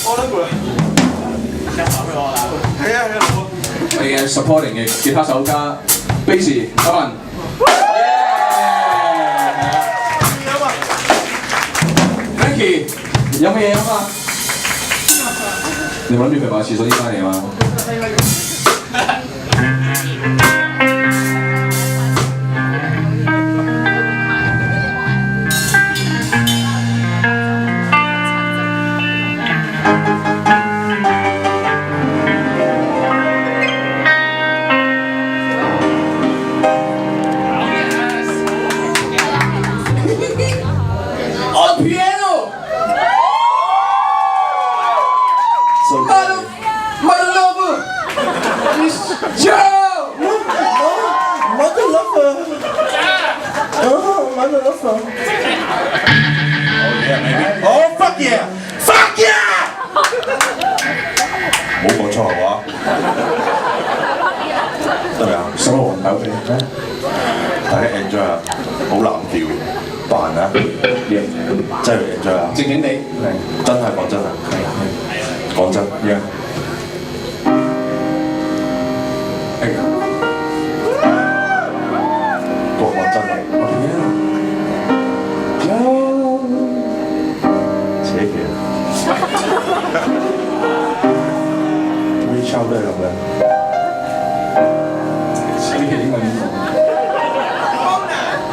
我諗過。係啊係啊。我哋嘅 supporting 嘅吉他手加 bass 阿文。Frankie 有乜嘢飲啊？你諗住佢把廁所啲翻嚟嘛？冇講錯話，得未啊？手個黃豆俾你，大家 enjoy 啊！好藍調，扮啊！真係 enjoy 啊！靜靜地，真係講真啊！講真，個講真啊！扯旗。Reach out 都係咁嘅。扯旗應該點講？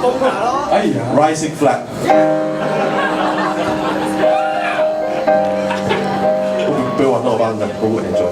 東拿咯。哎呀 ，Rising flag。俾我揾到我班嘅，好 enjoy。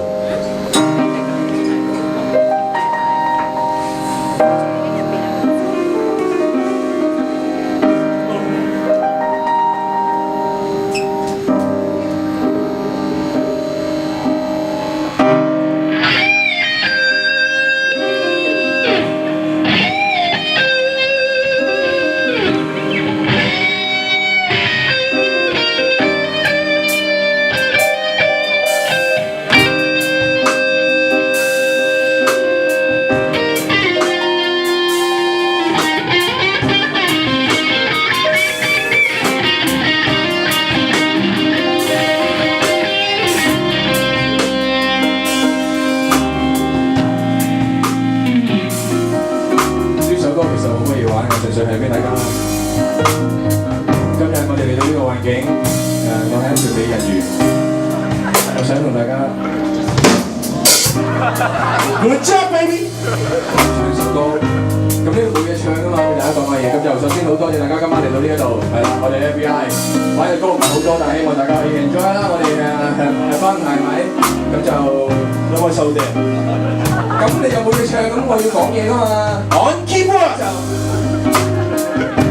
純粹係俾大家。今日我哋嚟到呢個環境，我係一條美人魚，我想同大家 Good job baby 唱首歌。咁呢度冇嘢唱㗎嘛，大家講下嘢。咁就首先好多謝大家今晚嚟到呢一度，係啦，我哋 FBI 玩嘅歌唔係好多，但係希望大家可以 enjoy 啦。我哋分係咪？咁就兩位收嗲。咁你又冇嘢唱，咁我要講嘢㗎嘛。On keyboard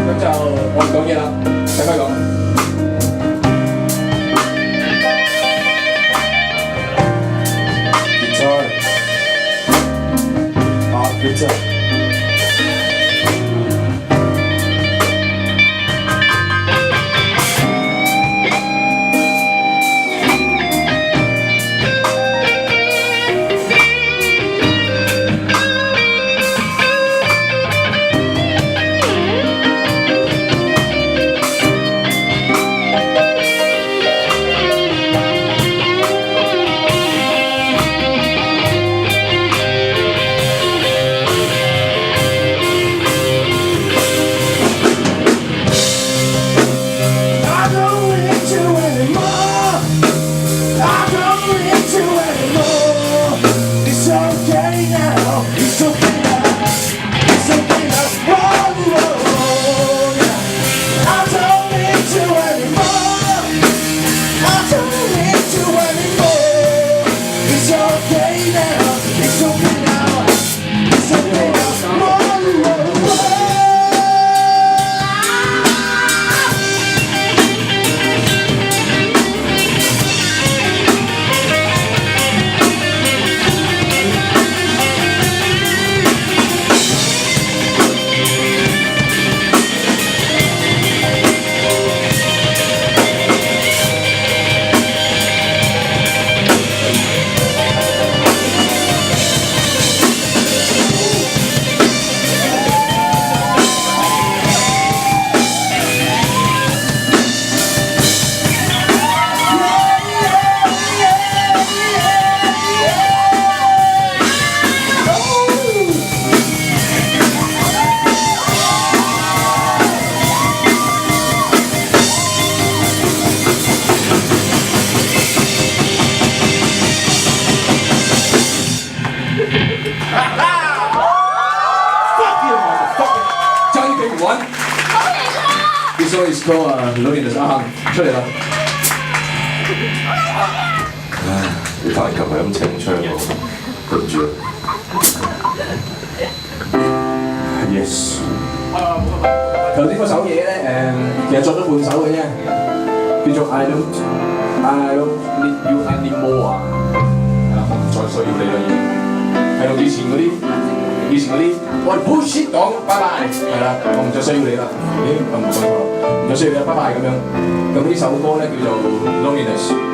咁就我唔講嘢啦，使乜講？Guitar。So ，Loneliness 阿恒出嚟啦。你彈琴係咁清唱喎，對唔住。Yes。頭先嗰首嘢咧，其實作咗半首嘅啫，叫做 I don't need you anymore 啊，係啦，我唔再需要你啦已經，係用以前嗰啲喂 bullshit 講拜拜，係啦，我唔再需要你啦，咦，我唔講錯，唔再需要你啦，拜拜咁樣。咁呢首歌咧叫做 Loneliness。